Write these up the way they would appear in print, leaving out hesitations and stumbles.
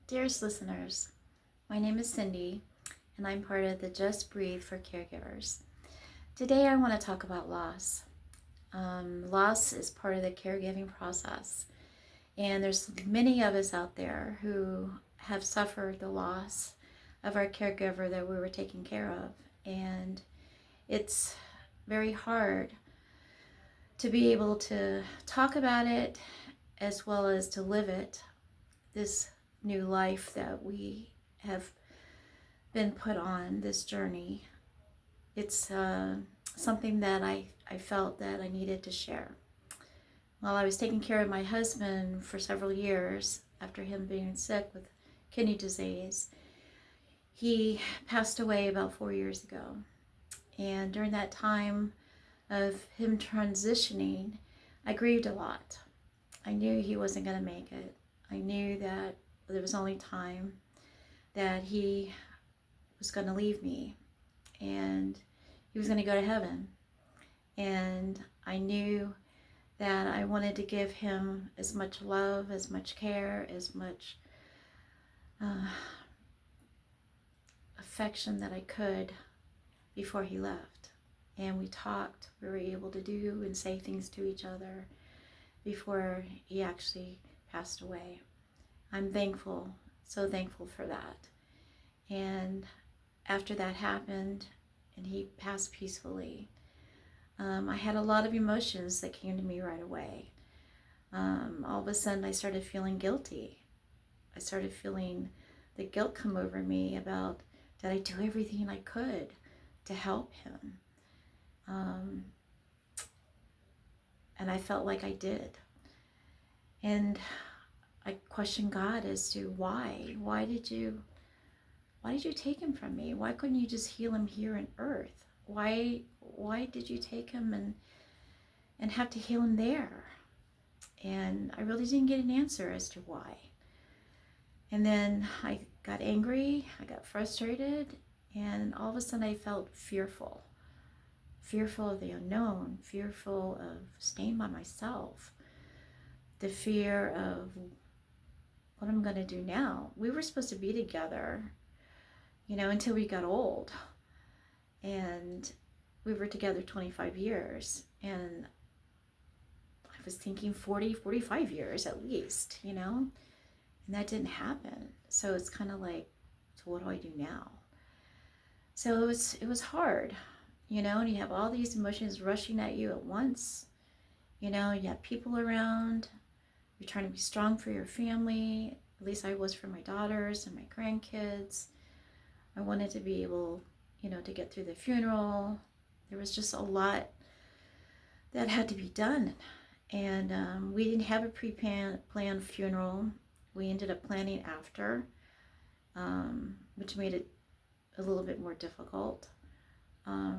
Dearest listeners, my name is Cindy, and I'm part of the Just Breathe for Caregivers. Today, I want to talk about loss. Loss is part of the caregiving process, and there's many of us out there who have suffered the loss of our caregiver that we were taking care of, and it's very hard to be able to talk about it as well as to live it, this new life that we have been put on, this journey. It's something that I felt that I needed to share. While I was taking care of my husband for several years after him being sick with kidney disease, he passed away about 4 years ago. And during that time of him transitioning, I grieved a lot. I knew he wasn't going to make it. I knew that there was only time that he was going to leave me and he was going to go to heaven. And I knew that I wanted to give him as much love, as much care, as much affection that I could before he left. And we talked. We were able to do and say things to each other before he actually passed away. I'm thankful, so thankful for that. And after that happened and he passed peacefully, I had a lot of emotions that came to me right away. All of a sudden I started feeling guilty. I started feeling the guilt come over me about, did I do everything I could to help him? And I felt like I did. And I questioned God as to why. Why did you take him from me? Why couldn't you just heal him here on earth? Why did you take him and have to heal him there? And I really didn't get an answer as to why. And then I got angry, I got frustrated, and all of a sudden I felt fearful. Fearful of the unknown, fearful of staying by myself. The fear of what I'm going to do now. We were supposed to be together, until we got old. And we were together 25 years. And I was thinking 40, 45 years at least, And that didn't happen. So it's kind of like, so what do I do now? So it was hard, and you have all these emotions rushing at you at once. You have people around. You're trying to be strong for your family. At least I was for my daughters and my grandkids. I wanted to be able, to get through the funeral. There was just a lot that had to be done. And we didn't have a pre-planned funeral. We ended up planning after, which made it a little bit more difficult. But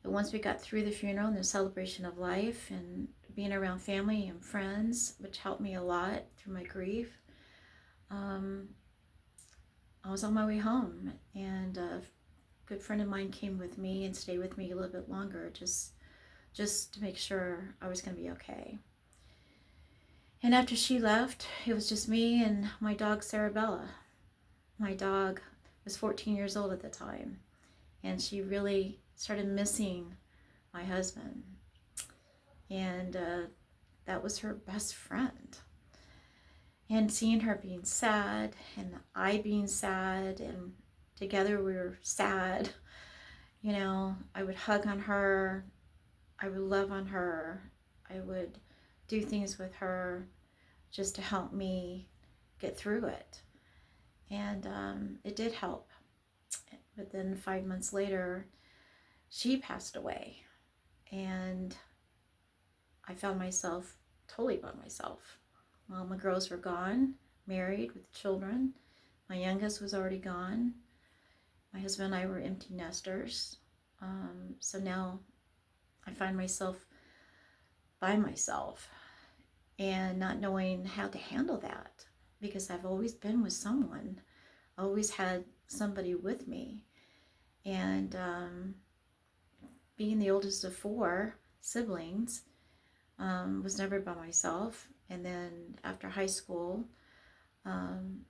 once we got through the funeral and the celebration of life and being around family and friends, which helped me a lot through my grief, I was on my way home, and a good friend of mine came with me and stayed with me a little bit longer, just to make sure I was going to be okay. And after she left, it was just me and my dog, Sarabella. My dog was 14 years old at the time, and she really started missing my husband. And that was her best friend. And seeing her being sad and I being sad, and together we were sad, I would hug on her, I would love on her, I would do things with her just to help me get through it. And it did help. But then 5 months later, she passed away. And I found myself totally by myself. Well, my girls were gone, married with children. My youngest was already gone. My husband and I were empty nesters. So now I find myself by myself and not knowing how to handle that, because I've always been with someone, always had somebody with me. And being the oldest of 4 siblings, was never by myself. And then after high school, Um,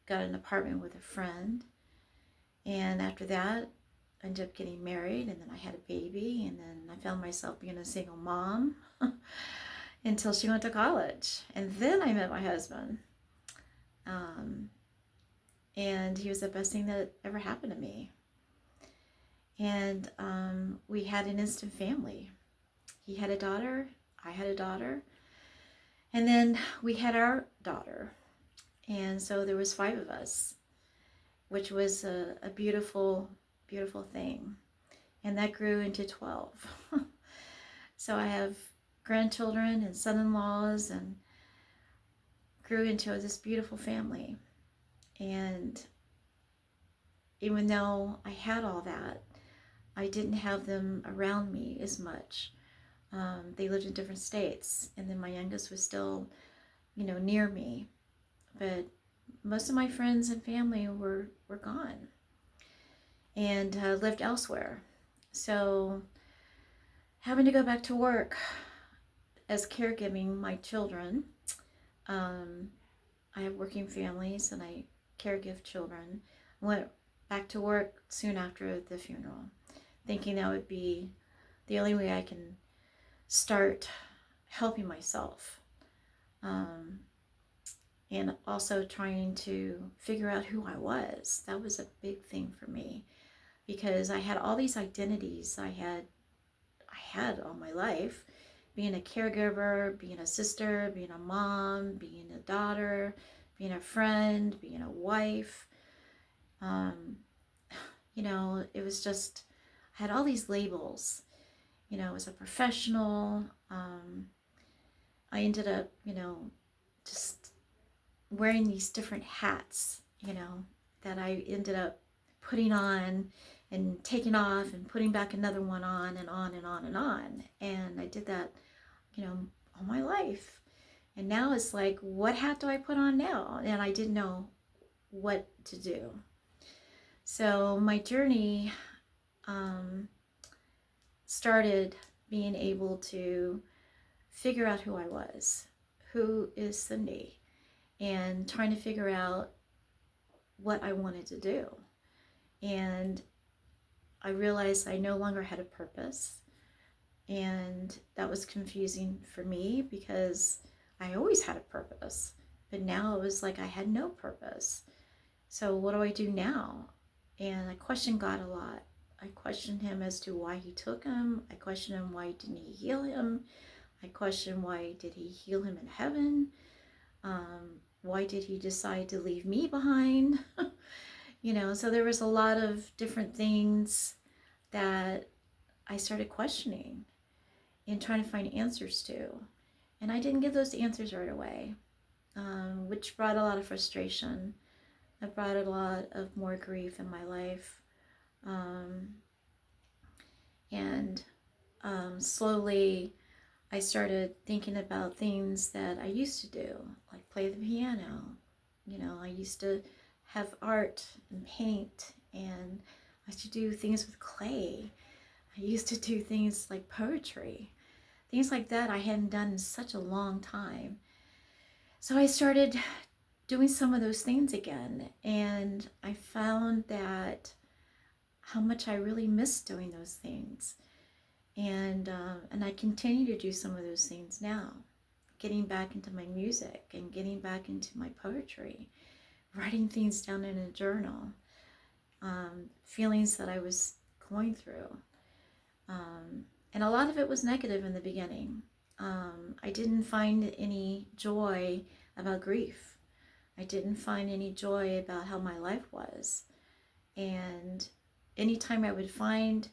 got an apartment with a friend. And after that, I ended up getting married, and then I had a baby, and then I found myself being a single mom until she went to college. And then I met my husband. Um, and he was the best thing that ever happened to me. And we had an instant family. He had a daughter, I had a daughter, and then we had our daughter. And so there was 5 of us, which was a beautiful, beautiful thing. And that grew into 12. So I have grandchildren and son-in-laws, and grew into this beautiful family. And even though I had all that, I didn't have them around me as much. They lived in different states, and then my youngest was still, near me. But most of my friends and family were gone and lived elsewhere. So having to go back to work as caregiving my children, I have working families and I caregive children. I went back to work soon after the funeral, thinking that would be the only way I can start helping myself. And also trying to figure out who I was. That was a big thing for me, because I had all these identities I had all my life, being a caregiver, being a sister, being a mom, being a daughter, being a friend, being a wife. It was just, I had all these labels. As a professional, I ended up, just wearing these different hats, that I ended up putting on and taking off and putting back another one on and on and on and on. And I did that, all my life. And now it's like, what hat do I put on now? And I didn't know what to do. So my journey started being able to figure out who I was, who is Cindy, and trying to figure out what I wanted to do. And I realized I no longer had a purpose, and that was confusing for me because I always had a purpose, but now it was like I had no purpose. So what do I do now? And I questioned God a lot. I questioned him as to why he took him. I questioned him, why didn't he heal him? I questioned, why did he heal him in heaven? Why did he decide to leave me behind? So there was a lot of different things that I started questioning and trying to find answers to. And I didn't get those answers right away, which brought a lot of frustration. It brought a lot of more grief in my life. And slowly I started thinking about things that I used to do, like play the piano. I used to have art and paint, and I used to do things with clay. I used to do things like poetry. Things like that I hadn't done in such a long time. So I started doing some of those things again, and I found that how much I really missed doing those things. And I continue to do some of those things now, getting back into my music and getting back into my poetry, writing things down in a journal, feelings that I was going through. And a lot of it was negative in the beginning. I didn't find any joy about grief. I didn't find any joy about how my life was. And anytime I would find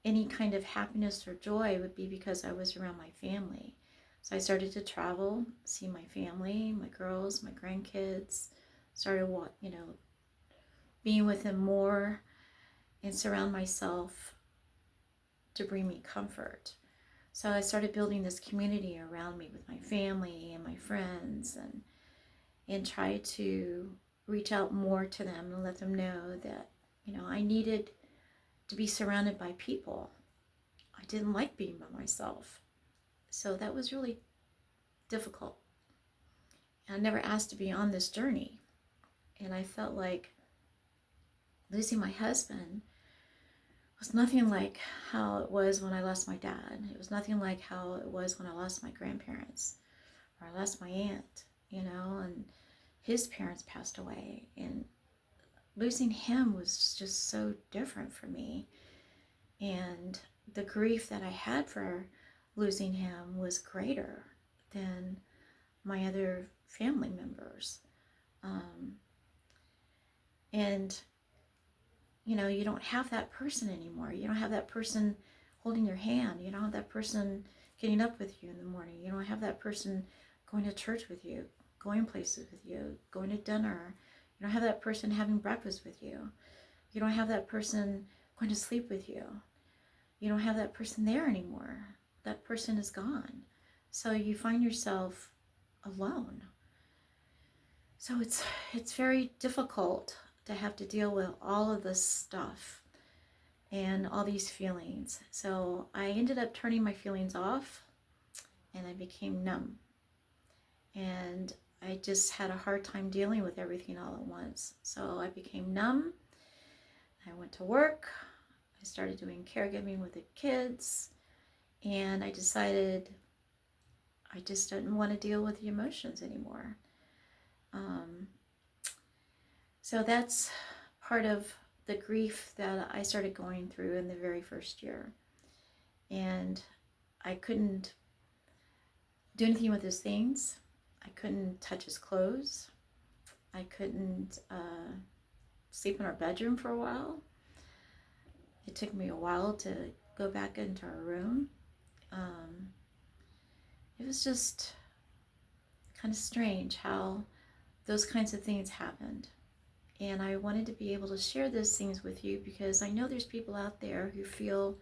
any kind of happiness or joy would be because I was around my family. So I started to travel, see my family, my girls, my grandkids, started being with them more, and surround myself to bring me comfort. So I started building this community around me with my family and my friends, and try to reach out more to them and let them know that, I needed to be surrounded by people. I didn't like being by myself. So that was really difficult. I never asked to be on this journey. And I felt like losing my husband was nothing like how it was when I lost my dad. It was nothing like how it was when I lost my grandparents or I lost my aunt, and his parents passed away. And losing him was just so different for me. And the grief that I had for losing him was greater than my other family members. And you don't have that person anymore. You don't have that person holding your hand. You don't have that person getting up with you in the morning. You don't have that person going to church with you, going places with you, going to dinner. You don't have that person having breakfast with you. You don't have that person going to sleep with you. You don't have that person there anymore. That person is gone. So you find yourself alone. So it's very difficult to have to deal with all of this stuff and all these feelings. So I ended up turning my feelings off and I became numb. And I just had a hard time dealing with everything all at once. So I became numb. I went to work. I started doing caregiving with the kids. And I decided I just didn't want to deal with the emotions anymore. So that's part of the grief that I started going through in the very first year. And I couldn't do anything with his things. I couldn't touch his clothes. I couldn't sleep in our bedroom for a while. It took me a while to go back into our room. It was just kind of strange how those kinds of things happened. And I wanted to be able to share those things with you because I know there's people out there who feel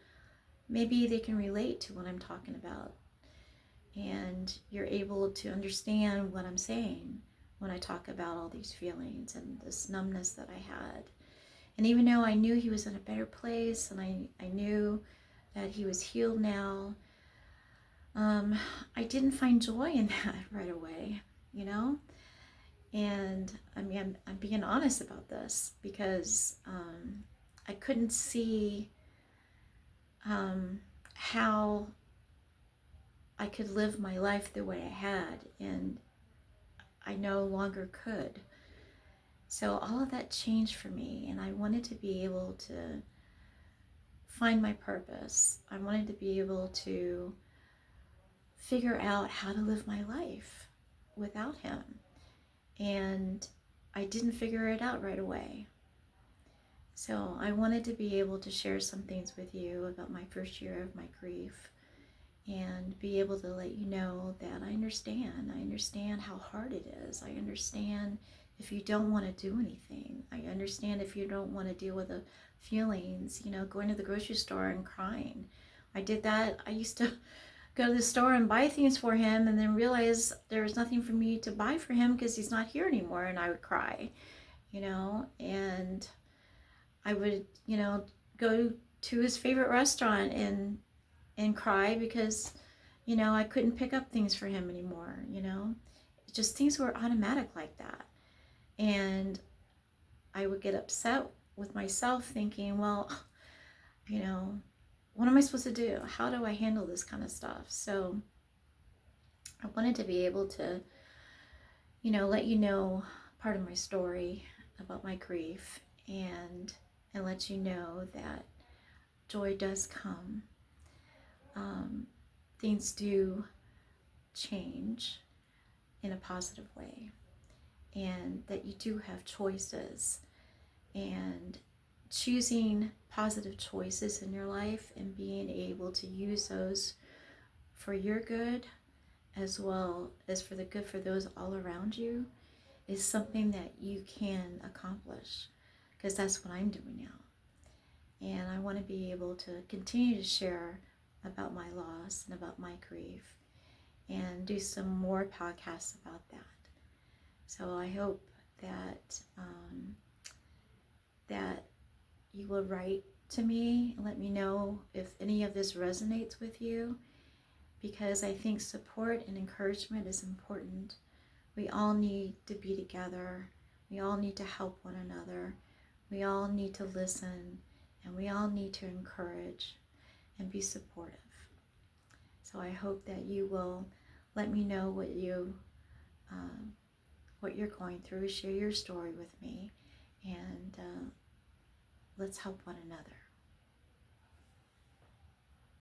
maybe they can relate to what I'm talking about. And you're able to understand what I'm saying when I talk about all these feelings and this numbness that I had. And even though I knew he was in a better place and I knew that he was healed now, I didn't find joy in that right away, And I mean, I'm being honest about this because I couldn't see how I could live my life the way I had, and I no longer could. So all of that changed for me, and I wanted to be able to find my purpose. I wanted to be able to figure out how to live my life without him. And I didn't figure it out right away. So I wanted to be able to share some things with you about my first year of my grief and be able to let you know that I understand. I understand how hard it is. I understand if you don't want to do anything. I understand if you don't want to deal with the feelings, going to the grocery store and crying. I did that. I used to go to the store and buy things for him and then realize there was nothing for me to buy for him because he's not here anymore, and I would cry, and I would, go to his favorite restaurant and cry because, I couldn't pick up things for him anymore, Just things were automatic like that. And I would get upset with myself thinking, well, what am I supposed to do? How do I handle this kind of stuff? So I wanted to be able to, let you know part of my story about my grief and let you know that joy does come. Things do change in a positive way, and that you do have choices, and choosing positive choices in your life and being able to use those for your good as well as for the good for those all around you is something that you can accomplish, because that's what I'm doing now. And I want to be able to continue to share about my loss and about my grief and do some more podcasts about that. So I hope that that you will write to me and let me know if any of this resonates with you, because I think support and encouragement is important We all need to be together. We all need to help one another. We all need to listen, and we all need to encourage and be supportive. So I hope that you will let me know what you're going through. Share your story with me, and let's help one another.